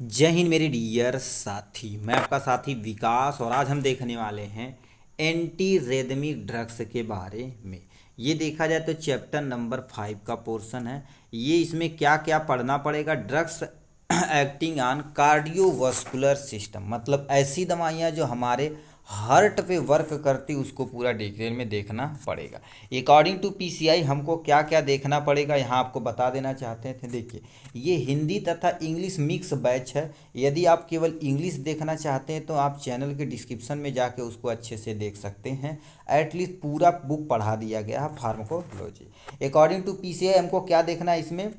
जय हिंद मेरे डियर साथी। मैं आपका साथी विकास और आज हम देखने वाले हैं एंटी रेदमिक ड्रग्स के बारे में। ये देखा जाए तो चैप्टर नंबर 5 का पोर्शन है। ये इसमें क्या क्या पढ़ना पड़ेगा। Drugs acting on cardiovascular system, मतलब ऐसी दवाइयाँ जो हमारे हार्ट पे वर्क करती उसको पूरा डिटेल में देखना पड़ेगा। अकॉर्डिंग टू पीसीआई हमको क्या क्या देखना पड़ेगा यहाँ आपको बता देना चाहते थे। देखिए, ये हिंदी तथा इंग्लिश मिक्स बैच है। यदि आप केवल इंग्लिश देखना चाहते हैं तो आप चैनल के डिस्क्रिप्शन में जाके उसको अच्छे से देख सकते हैं। एटलीस्ट पूरा बुक पढ़ा दिया गया है फार्माकोलॉजी। अकॉर्डिंग टू पीसीआई हमको क्या देखना है, इसमें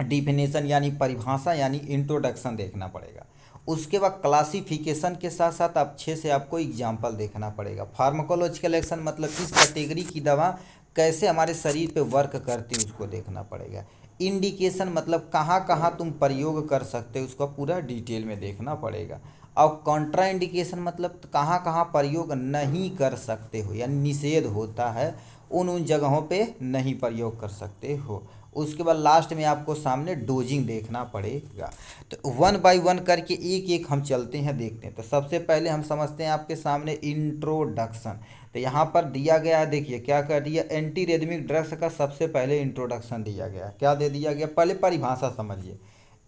डिफिनेशन यानी परिभाषा यानी इंट्रोडक्शन देखना पड़ेगा। उसके बाद क्लासिफिकेशन के साथ साथ अच्छे से आपको एग्जाम्पल देखना पड़ेगा। फार्माकोलॉजिकल एक्शन मतलब किस कैटेगरी की दवा कैसे हमारे शरीर पे वर्क करती है उसको देखना पड़ेगा। इंडिकेशन मतलब कहाँ कहाँ तुम प्रयोग कर सकते हो उसका पूरा डिटेल में देखना पड़ेगा। और कॉन्ट्रा इंडिकेशन मतलब कहाँ कहाँ प्रयोग नहीं कर सकते हो, यानी निषेध होता है, उन उन जगहों पे नहीं प्रयोग कर सकते हो। उसके बाद लास्ट में आपको सामने डोजिंग देखना पड़ेगा। तो वन बाय वन करके एक एक हम चलते हैं, देखते हैं। तो सबसे पहले हम समझते हैं आपके सामने इंट्रोडक्शन। तो यहाँ पर दिया गया है, देखिए क्या कर दिया, एंटी रेदमिक ड्रग्स का सबसे पहले इंट्रोडक्शन दिया गया। क्या दे दिया गया, पहले परिभाषा समझिए।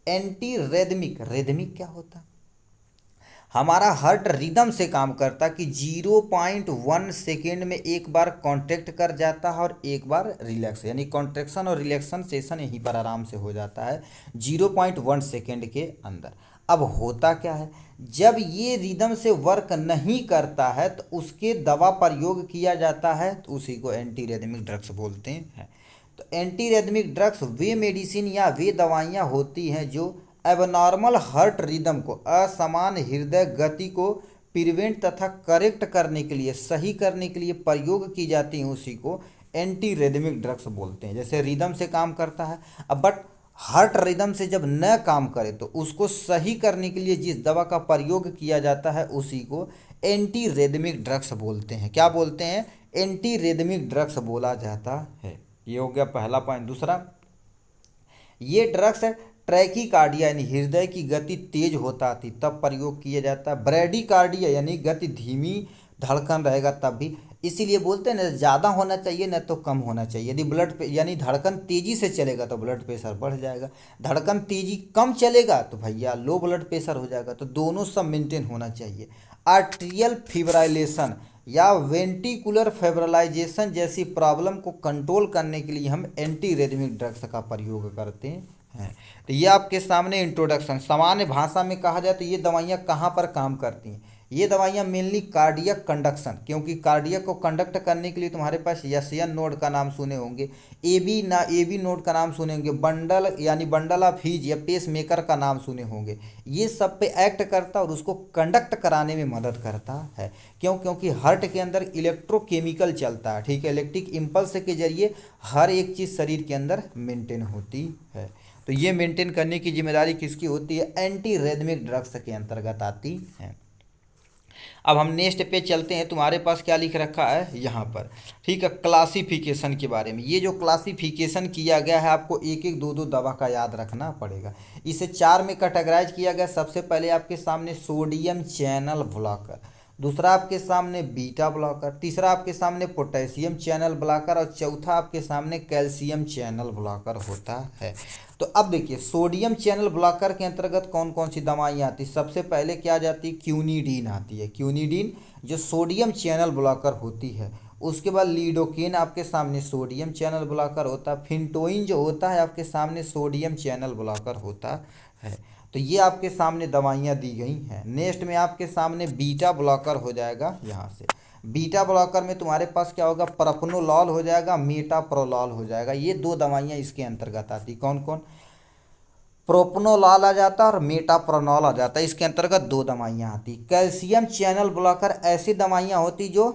एंटी रेदमिक, रेदमिक क्या होता है? हमारा हार्ट रिदम से काम करता कि 0.1 सेकेंड में एक बार कॉन्ट्रैक्ट कर जाता है और एक बार रिलैक्स, यानी कॉन्ट्रैक्शन और रिलैक्सन सेशन यहीं पर आराम से हो जाता है 0.1 सेकेंड के अंदर। अब होता क्या है, जब ये रिदम से वर्क नहीं करता है तो उसके दवा प्रयोग किया जाता है, तो उसी को एंटी रेदमिक ड्रग्स बोलते हैं। तो एंटी रेदमिक ड्रग्स वे मेडिसिन या वे दवाइयाँ होती हैं जो एबनॉर्मल हार्ट रिदम को, असमान हृदय गति को प्रिवेंट तथा करेक्ट करने के लिए, सही करने के लिए प्रयोग की जाती हैं, उसी को एंटी रेदमिक ड्रग्स बोलते हैं। जैसे रिदम से काम करता है, अब बट हार्ट रिदम से जब न काम करे तो उसको सही करने के लिए जिस दवा का प्रयोग किया जाता है उसी को एंटी रेदमिक ड्रग्स बोलते हैं। क्या बोलते हैं? एंटी रेदमिक ड्रग्स बोला जाता है। ये हो गया पहला पॉइंट। दूसरा, ये ड्रग्स ट्रैकीकार्डिया यानी हृदय की गति तेज होता थी तब प्रयोग किया जाता है। ब्रैडीकार्डिया यानी गति धीमी धड़कन रहेगा तब भी। इसीलिए बोलते हैं ना, ज़्यादा होना चाहिए ना तो कम होना चाहिए। यदि यानी धड़कन तेज़ी से चलेगा तो ब्लड प्रेशर बढ़ जाएगा, धड़कन तेज़ी कम चलेगा तो भैया लो ब्लड प्रेशर हो जाएगा। तो दोनों सब मेंटेन होना चाहिए। आर्ट्रियल फिब्राइलेशन या वेंटिकुलर फेब्रलाइजेशन जैसी प्रॉब्लम को कंट्रोल करने के लिए हम एंटी रेदमिक ड्रग्स का प्रयोग करते हैं। तो ये आपके सामने इंट्रोडक्शन। सामान्य भाषा में कहा जाए तो ये दवाइयाँ कहाँ पर काम करती हैं? ये दवाइयाँ मेनली कार्डियक कंडक्शन, क्योंकि कार्डियक को कंडक्ट करने के लिए तुम्हारे पास यसियन नोड का नाम सुने होंगे, एबी नोड का नाम सुने होंगे, बंडल यानी बंडल ऑफ हीज या पेस मेकर का नाम सुने होंगे। ये सब पे एक्ट करता और उसको कंडक्ट कराने में मदद करता है। क्यों? क्योंकि हार्ट के अंदर इलेक्ट्रोकेमिकल चलता है, ठीक है, इलेक्ट्रिक इम्पल्स के जरिए हर एक चीज़ शरीर के अंदर मेंटेन होती है। तो ये मेंटेन करने की जिम्मेदारी किसकी होती है? एंटी रेदमिक ड्रग्स के अंतर्गत आती है। अब हम नेक्स्ट पे चलते हैं। तुम्हारे पास क्या लिख रखा है यहाँ पर, ठीक है, क्लासिफिकेशन के बारे में। ये जो क्लासिफिकेशन किया गया है आपको एक एक दो दो दवा का याद रखना पड़ेगा। इसे 4 में कैटेगराइज किया गया। सबसे पहले आपके सामने सोडियम चैनल ब्लॉकर, दूसरा आपके सामने बीटा ब्लॉकर, तीसरा आपके सामने पोटेशियम चैनल ब्लॉकर और चौथा आपके सामने कैल्शियम चैनल ब्लॉकर होता है। तो अब देखिए, सोडियम चैनल ब्लॉकर के अंतर्गत कौन कौन सी दवाइयाँ आती? सबसे पहले क्या जाती है? क्यूनिडीन आती है। क्यूनिडीन जो सोडियम चैनल ब्लॉकर होती है। उसके बाद लीडोकेन आपके सामने सोडियम चैनल ब्लॉकर होता है। फिंटोइन जो होता है आपके सामने सोडियम चैनल ब्लॉकर होता है। तो ये आपके सामने दवाइयाँ दी गई हैं। नेक्स्ट में आपके सामने बीटा ब्लॉकर हो जाएगा। यहाँ से बीटा ब्लॉकर में तुम्हारे पास क्या होगा? प्रपनोलॉल हो जाएगा, मेटाप्रोलॉल हो जाएगा। ये दो दवाइयाँ इसके अंतर्गत आती। कौन कौन? प्रोपनोलॉल आ जाता है और मेटाप्रोनॉल आ जाता है। इसके अंतर्गत दो दवाइयाँ आती। कैल्शियम चैनल ब्लॉकर ऐसी दवाइयाँ होती जो,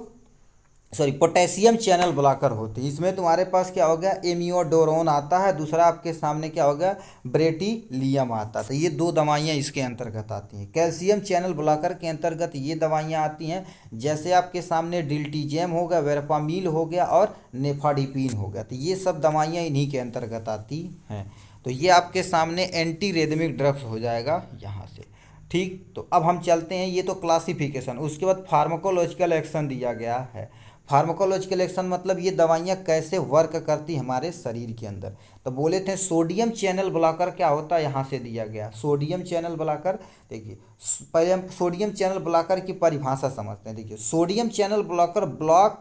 सॉरी, पोटेशियम चैनल ब्लॉकर होती है। इसमें तुम्हारे पास क्या हो गया? एमियोडोरोन आता है, दूसरा आपके सामने क्या हो गया? ब्रेटिलियम आता है। तो ये दो दवाइयाँ इसके अंतर्गत आती हैं। कैल्शियम चैनल ब्लॉकर के अंतर्गत ये दवाइयाँ आती हैं, जैसे आपके सामने डिल्टीजेम हो गया, वेरपामील हो गया और नेफाडिपिन हो गया। तो ये सब दवाइयाँ इन्हीं के अंतर्गत आती हैं। तो ये आपके सामने एंटी रेदमिक ड्रग्स हो जाएगा यहाँ से। ठीक, तो अब हम चलते हैं, ये तो क्लासिफिकेशन। उसके बाद फार्माकोलॉजिकल एक्शन दिया गया है। फार्माकोलॉजिकल एक्शन मतलब ये दवाइयाँ कैसे वर्क करती हमारे शरीर के अंदर। तो बोले थे सोडियम चैनल ब्लॉकर क्या होता है, यहाँ से दिया गया सोडियम चैनल ब्लॉकर। देखिए पहले हम सोडियम चैनल ब्लॉकर की परिभाषा समझते हैं। देखिए सोडियम चैनल ब्लॉकर ब्लॉक,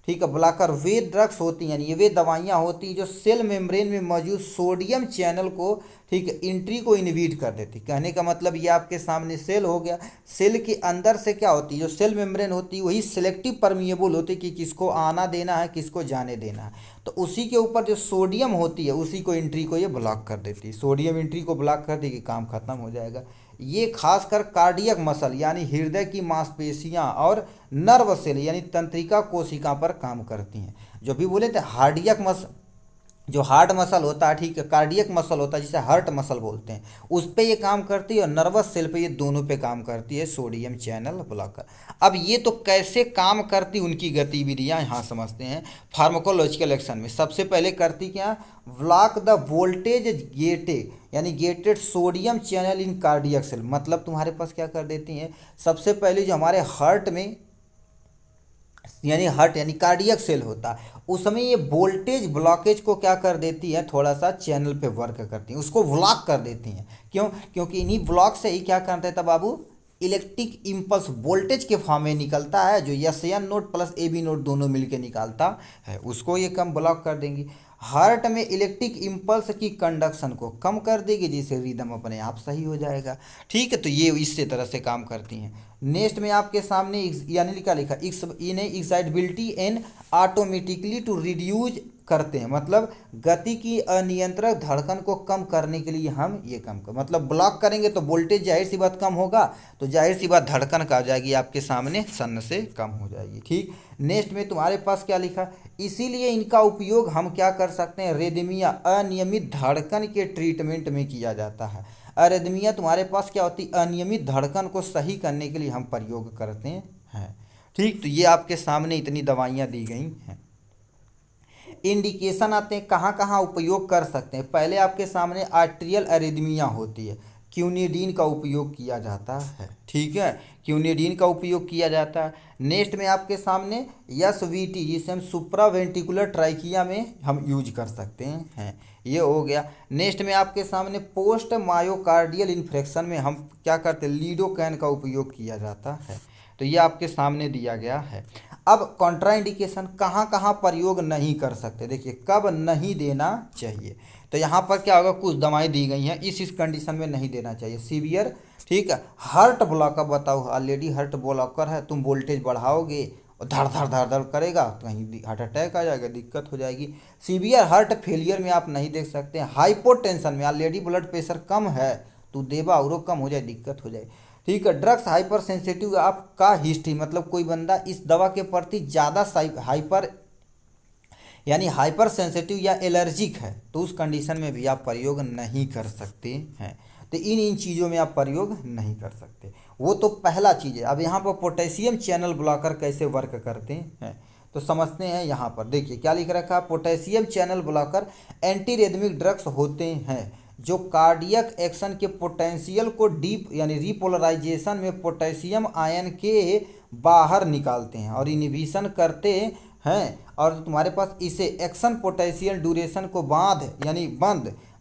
ठीक है, ब्लॉकर वे ड्रग्स होती हैं, यानी ये वे दवाइयाँ होती हैं जो सेल मेम्ब्रेन में मौजूद सोडियम चैनल को, ठीक है, इंट्री को इनहिबिट कर देती। कहने का मतलब ये आपके सामने सेल हो गया। सेल के अंदर से क्या होती है, जो सेल मेम्ब्रेन होती है वही सिलेक्टिव परमिएबल होती है कि किसको आना देना है, किसको जाने देना है। तो उसी के ऊपर जो सोडियम होती है उसी को इंट्री को ये ब्लॉक कर देती है। सोडियम इंट्री को ब्लॉक कर देगी, काम खत्म हो जाएगा। ये खासकर कार्डियक मसल यानी हृदय की मांसपेशियां और नर्व सेल यानी तंत्रिका कोशिका पर काम करती हैं। जो भी बोले थे हार्डियक मसल, जो हार्ट मसल होता है, ठीक है, कार्डियक मसल होता है जिसे हार्ट मसल बोलते हैं, उस पे ये काम करती है और नर्वस सेल पे, ये दोनों पे काम करती है सोडियम चैनल ब्लॉकर। अब ये तो कैसे काम करती उनकी गतिविधियां यहाँ समझते हैं। फार्माकोलॉजिकल एक्शन में सबसे पहले करती क्या, ब्लॉक द वोल्टेज गेटेड यानी gated sodium channel in cardiac cell. मतलब तुम्हारे पास क्या कर देती हैं, सबसे पहले जो हमारे हार्ट में यानी हार्ट यानी कार्डियक सेल होता है उसमें ये वोल्टेज ब्लॉकेज को क्या कर देती है, थोड़ा सा चैनल पे वर्क करती हैं, उसको ब्लॉक कर देती हैं। क्यों, क्योंकि इन्हीं ब्लॉक से ही क्या करता है तब बाबू, इलेक्ट्रिक इम्पल्स वोल्टेज के फॉर्म में निकलता है, जो S N node plus A V node दोनों मिलकर निकालता है, उसको ये कम ब्लॉक कर देंगी। हार्ट में इलेक्ट्रिक इम्पल्स की कंडक्शन को कम कर देगी, जिससे रिदम अपने आप सही हो जाएगा। ठीक है, तो ये इसी तरह से काम करती हैं। नेक्स्ट में आपके सामने यानी क्या लिखा, इन्हें excitability and automatically to reduce करते हैं। मतलब गति की अनियंत्रित धड़कन को कम करने के लिए हम ये कम कर, मतलब ब्लॉक करेंगे तो वोल्टेज जाहिर सी बात कम होगा, तो जाहिर सी बात धड़कन का आ जाएगी आपके सामने शून्य से कम हो जाएगी। ठीक, नेक्स्ट में तुम्हारे पास क्या लिखा, इसीलिए इनका उपयोग हम क्या कर सकते हैं, रेदमिया अनियमित धड़कन के ट्रीटमेंट में किया जाता है। अरेदमिया तुम्हारे पास क्या होती, अनियमित धड़कन को सही करने के लिए हम प्रयोग करते हैं। ठीक, तो ये आपके सामने इतनी दवाइयाँ दी गई हैं। इंडिकेशन आते हैं कहाँ कहाँ उपयोग कर सकते हैं। पहले आपके सामने आर्टेरियल अरिदमिया होती है, क्यूनिडीन का उपयोग किया जाता है। ठीक है, क्यूनिडीन का उपयोग किया जाता है। नेक्स्ट में आपके सामने एसवीटी जिसे हम सुप्रावेंटिकुलर ट्राइकिया में हम यूज कर सकते हैं, ये हो गया। नेक्स्ट में आपके सामने पोस्ट मायोकार्डियल इन्फेक्शन में हम क्या करते हैं, लीडोकैन का उपयोग किया जाता है। तो ये आपके सामने दिया गया है। अब कॉन्ट्राइंडिकेशन कहाँ कहाँ प्रयोग नहीं कर सकते, देखिए कब नहीं देना चाहिए। तो यहाँ पर क्या होगा, कुछ दवाएं दी गई हैं इस कंडीशन में नहीं देना चाहिए। सीवियर, ठीक है, हार्ट ब्लॉकर बताओ, ऑलरेडी हार्ट ब्लॉकर है, तुम वोल्टेज बढ़ाओगे और धड़ धड़ धड़ धड़ करेगा, कहीं हार्ट अटैक आ जाएगा, दिक्कत हो जाएगी। सीवियर हार्ट फेलियर में आप नहीं देख सकते हैं। हाइपोटेंशन में ऑलरेडी ब्लड प्रेशर कम है, तो देवा और कम हो जाए, दिक्कत हो जाए। ठीक है, ड्रग्स हाइपर सेंसिटिव आपका हिस्ट्री, मतलब कोई बंदा इस दवा के प्रति ज़्यादा हाइपर यानी हाइपर सेंसिटिव या एलर्जिक है, तो उस कंडीशन में भी आप प्रयोग नहीं कर सकते हैं। तो इन चीज़ों में आप प्रयोग नहीं कर सकते, वो तो पहला चीज़ है। अब यहाँ पर पोटेशियम चैनल ब्लॉकर कैसे वर्क करते हैं तो समझते हैं। यहाँ पर देखिए क्या लिख रखा है, potassium channel blocker anti arrhythmic drugs होते हैं जो कार्डियक एक्शन के पोटेंशियल को डीप यानी रिपोलराइजेशन में पोटेशियम आयन के बाहर निकालते हैं और इनहिबिशन करते हैं, और तुम्हारे पास इसे एक्शन पोटेंशियल ड्यूरेशन को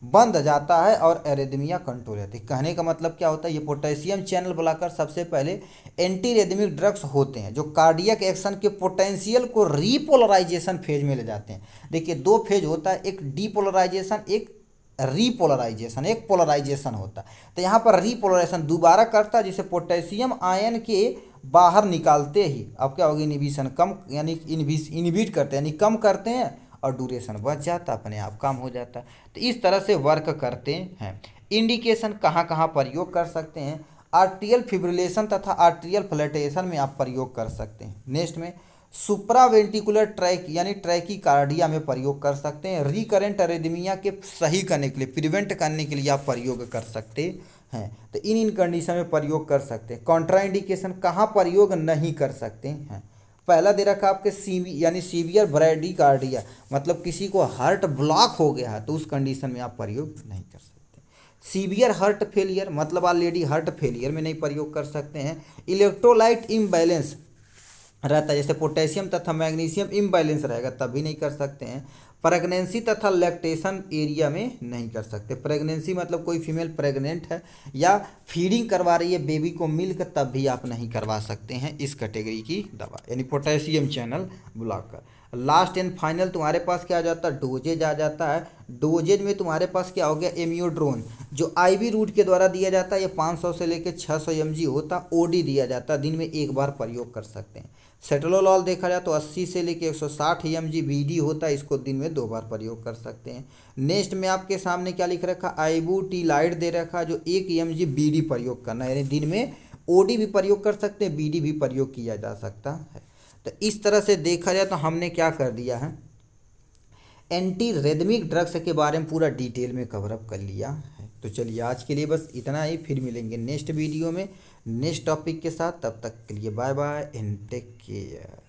बंद जाता है और एरिथमिया कंट्रोल रहती है। कहने का मतलब क्या होता है, ये पोटेशियम चैनल ब्लॉकर सबसे पहले एंटी रेदमिक ड्रग्स होते हैं जो कार्डियक एक्शन के पोटेंशियल को रिपोलराइजेशन फेज में ले जाते हैं। देखिए दो फेज होता है, एक डीपोलराइजेशन, एक रीपोलराइजेशन, एक पोलराइजेशन होता है। तो यहाँ पर रीपोलराइजेशन दोबारा करता है, जिसे पोटेशियम आयन के बाहर निकालते ही अब क्या होगी, इनहिबिशन कम यानी इनहिबिट करते हैं यानी कम करते हैं और ड्यूरेशन बच जाता है, अपने आप काम हो जाता है। तो इस तरह से वर्क करते हैं। इंडिकेशन कहाँ कहाँ प्रयोग कर सकते हैं, आर्टेरियल फिब्रिलेशन तथा आर्टेरियल फ्लैटेशन में आप प्रयोग कर सकते हैं। नेक्स्ट में सुप्रावेंटिकुलर ट्रैक यानी ट्रैकीकार्डिया में प्रयोग कर सकते हैं। रिकरेंट अरिथमिया के सही करने के लिए, प्रिवेंट करने के लिए आप प्रयोग कर सकते हैं। तो इन कंडीशन में प्रयोग कर सकते हैं। कॉन्ट्राइंडिकेशन कहाँ प्रयोग नहीं कर सकते हैं, पहला दे रखा आपके यानी सीवियर ब्रैडीकार्डिया, मतलब किसी को हार्ट ब्लॉक हो गया है तो उस कंडीशन में आप प्रयोग नहीं कर सकते। सीवियर हार्ट फेलियर, मतलब ऑलरेडी हार्ट फेलियर में नहीं प्रयोग कर सकते हैं। इलेक्ट्रोलाइट इम्बैलेंस रहता है, जैसे पोटेशियम तथा मैग्नीशियम इम्बैलेंस रहेगा तब भी नहीं कर सकते हैं। प्रेगनेंसी तथा लैक्टेशन एरिया में नहीं कर सकते। प्रेगनेंसी मतलब कोई फीमेल प्रेग्नेंट है या फीडिंग करवा रही है बेबी को मिल्क, तब भी आप नहीं करवा सकते हैं इस कैटेगरी की दवा, यानी potassium channel blocker. Last and final तुम्हारे पास क्या आ जाता है, डोजेज आ जाता है। डोजेज में तुम्हारे पास क्या हो गया, एमियोड्रोन, जो आईवी रूट के द्वारा दिया जाता है, ये 500 से लेकर 600 mg होता, ओडी दिया जाता है, दिन में एक बार प्रयोग कर सकते हैं। सेटलोलॉल देखा जाए तो 80 से लेकर 160 mg बीडी होता है, इसको दिन में 2 बार प्रयोग कर सकते हैं। नेक्स्ट में आपके सामने क्या लिख रखा, आइबुटिलाइड दे रखा, जो 1 mg बीडी प्रयोग करना है, यानी दिन में ओडी भी प्रयोग कर सकते हैं, बीडी भी प्रयोग किया जा सकता है। तो इस तरह से देखा जाए तो हमने क्या कर दिया है, एंटी रेदमिक ड्रग्स के बारे में पूरा डिटेल में कवर अप कर लिया है। तो चलिए आज के लिए बस इतना ही, फिर मिलेंगे नेक्स्ट वीडियो में नेक्स्ट टॉपिक के साथ। तब तक के लिए bye bye and take care.